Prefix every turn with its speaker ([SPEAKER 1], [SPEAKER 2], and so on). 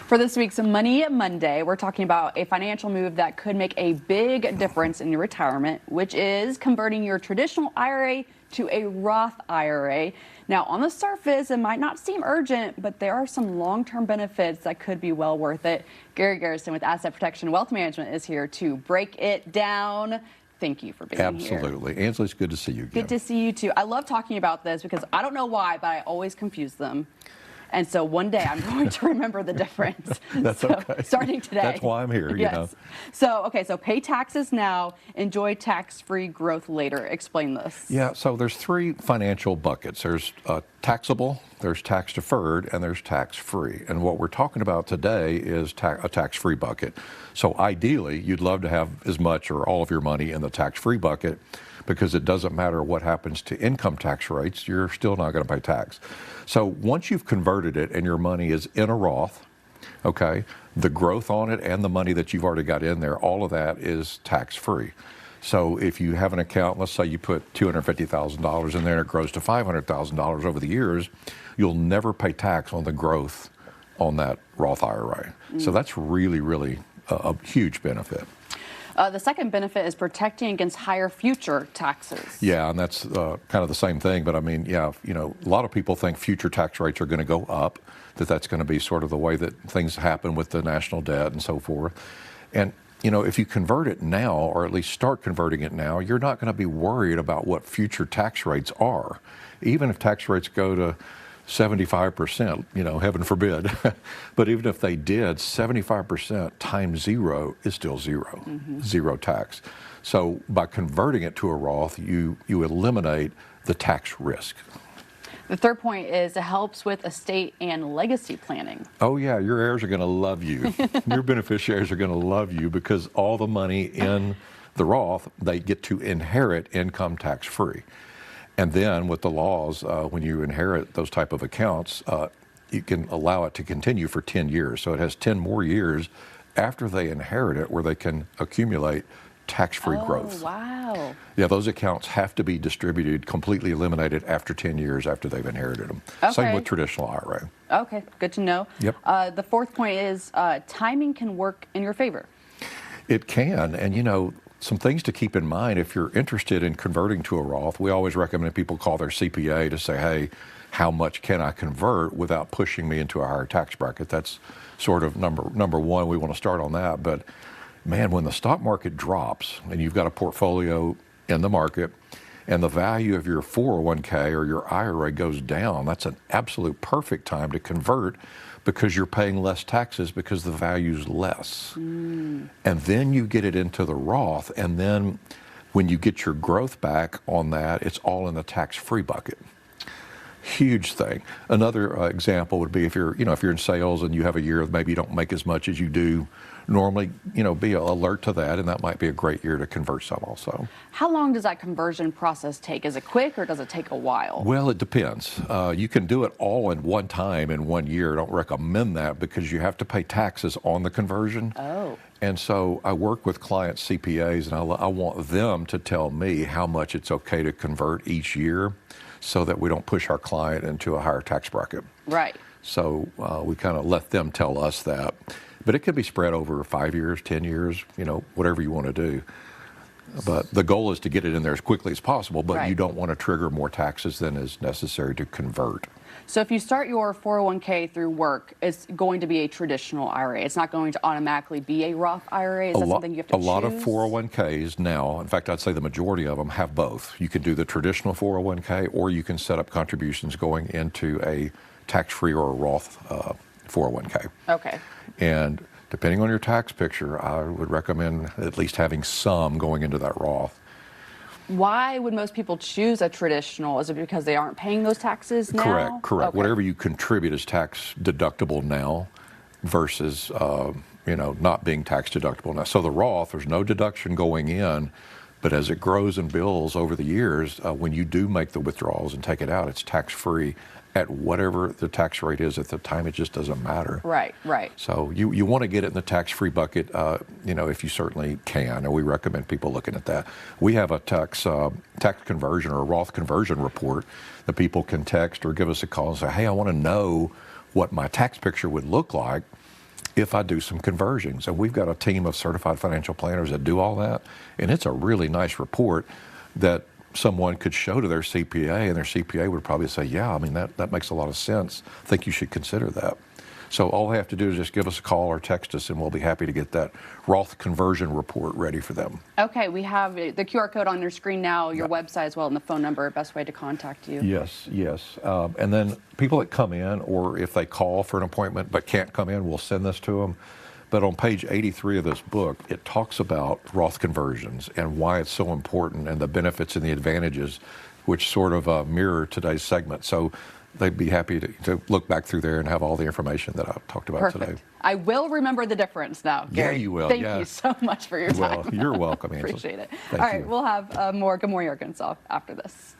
[SPEAKER 1] For this week's Money Monday, we're talking about a financial move that could make a big difference in your retirement, which is converting your traditional IRA to a Roth IRA. Now, on the surface, it might not seem urgent, but there are some long-term benefits that could be well worth it. Gary Garrison with Asset Protection Wealth Management is here to break it down. Thank you for being here.
[SPEAKER 2] Absolutely. Angela, it's good to see you again.
[SPEAKER 1] Good to see you too. I love talking about this because I don't know why, but I always confuse them. And so one day I'm going to remember the difference.
[SPEAKER 2] That's okay.
[SPEAKER 1] Starting today.
[SPEAKER 2] That's why I'm here,
[SPEAKER 1] yes.
[SPEAKER 2] you know.
[SPEAKER 1] So pay taxes now, enjoy tax-free growth later. Explain this.
[SPEAKER 2] Yeah, so there's three financial buckets. There's taxable, there's tax-deferred, and there's tax-free. And what we're talking about today is a tax-free bucket. So ideally, you'd love to have as much or all of your money in the tax-free bucket, because it doesn't matter what happens to income tax rates, you're still not going to pay tax. So once you've converted it and your money is in a Roth, okay, the growth on it and the money that you've already got in there, all of that is tax-free. So if you have an account, let's say you put $250,000 in there and it grows to $500,000 over the years, you'll never pay tax on the growth on that Roth IRA. So that's really, really a huge benefit.
[SPEAKER 1] The second benefit is protecting against higher future taxes.
[SPEAKER 2] Yeah, and that's kind of the same thing. But I mean, yeah, you know, a lot of people think future tax rates are going to go up, that's going to be sort of the way that things happen with the national debt and so forth. And, you know, if you convert it now, or at least start converting it now, you're not going to be worried about what future tax rates are. Even if tax rates go to 75%, you know, heaven forbid. But even if they did, 75% times zero is still zero, zero tax. So by converting it to a Roth, you eliminate the tax risk.
[SPEAKER 1] The third point is it helps with estate and legacy planning.
[SPEAKER 2] Oh yeah, your heirs are going to love you. Your beneficiaries are going to love you, because all the money in the Roth, they get to inherit income tax free. And then with the laws, when you inherit those type of accounts, you can allow it to continue for 10 years. So it has 10 more years after they inherit it where they can accumulate tax-free growth.
[SPEAKER 1] Wow.
[SPEAKER 2] Yeah, those accounts have to be distributed, completely eliminated after 10 years after they've inherited them.
[SPEAKER 1] Okay.
[SPEAKER 2] Same with traditional IRA.
[SPEAKER 1] Okay, good to know.
[SPEAKER 2] Yep.
[SPEAKER 1] The fourth point is timing can work in your favor.
[SPEAKER 2] It can, and you know, some things to keep in mind if you're interested in converting to a Roth. We always recommend people call their CPA to say, hey, how much can I convert without pushing me into a higher tax bracket? That's sort of number one. We want to start on that. But man, when the stock market drops and you've got a portfolio in the market and the value of your 401k or your IRA goes down, that's an absolute perfect time to convert, because you're paying less taxes because the value's less. And then you get it into the Roth, and then when you get your growth back on that, it's all in the tax-free bucket. Huge thing. Another example would be if you're in sales and you have a year maybe you don't make as much as you do normally, you know, be alert to that, and that might be a great year to convert some also.
[SPEAKER 1] How long does that conversion process take? Is it quick or does it take a while?
[SPEAKER 2] Well, it depends. You can do it all in one time in 1 year. I don't recommend that because you have to pay taxes on the conversion.
[SPEAKER 1] Oh.
[SPEAKER 2] And so I work with client CPAs, and I want them to tell me how much it's okay to convert each year so that we don't push our client into a higher tax bracket.
[SPEAKER 1] Right.
[SPEAKER 2] So we kind of let them tell us that. But it could be spread over 5 years, 10 years, you know, whatever you want to do. But the goal is to get it in there as quickly as possible, but you don't want to trigger more taxes than is necessary to convert.
[SPEAKER 1] So if you start your 401k through work, it's going to be a traditional IRA. It's not going to automatically be a Roth IRA. Is that something you have to choose?
[SPEAKER 2] A lot of 401ks now, in fact, I'd say the majority of them have both. You can do the traditional 401k, or you can set up contributions going into a tax-free or a Roth 401k.
[SPEAKER 1] Okay.
[SPEAKER 2] And depending on your tax picture, I would recommend at least having some going into that Roth.
[SPEAKER 1] Why would most people choose a traditional? Is it because they aren't paying those taxes now?
[SPEAKER 2] Correct.
[SPEAKER 1] Okay.
[SPEAKER 2] Whatever you contribute is tax deductible now versus not being tax deductible now. So the Roth, there's no deduction going in, but as it grows and builds over the years, when you do make the withdrawals and take it out, it's tax-free at whatever the tax rate is at the time. It just doesn't matter.
[SPEAKER 1] Right.
[SPEAKER 2] So you want to get it in the tax-free bucket, if you certainly can, and we recommend people looking at that. We have a tax conversion or a Roth conversion report that people can text or give us a call and say, hey, I want to know what my tax picture would look like. if I do some conversions. And we've got a team of certified financial planners that do all that. And it's a really nice report that someone could show to their CPA, and their CPA would probably say, yeah, I mean, that makes a lot of sense. I think you should consider that. So all they have to do is just give us a call or text us, and we'll be happy to get that Roth conversion report ready for them.
[SPEAKER 1] Okay, we have the QR code on your screen now, your website as well, and the phone number, best way to contact you.
[SPEAKER 2] Yes, yes. And then people that come in, or if they call for an appointment but can't come in, we'll send this to them. But on page 83 of this book, it talks about Roth conversions and why it's so important and the benefits and the advantages, which sort of mirror today's segment. So they'd be happy to look back through there and have all the information that I've talked about
[SPEAKER 1] Perfect.
[SPEAKER 2] today.
[SPEAKER 1] I will remember the difference now, Gary.
[SPEAKER 2] Yeah, you will.
[SPEAKER 1] Thank you so much for your time.
[SPEAKER 2] Well, you're welcome, Angela.
[SPEAKER 1] Appreciate it.
[SPEAKER 2] Thank
[SPEAKER 1] All right,
[SPEAKER 2] you.
[SPEAKER 1] we'll have more Good Morning Arkansas after this.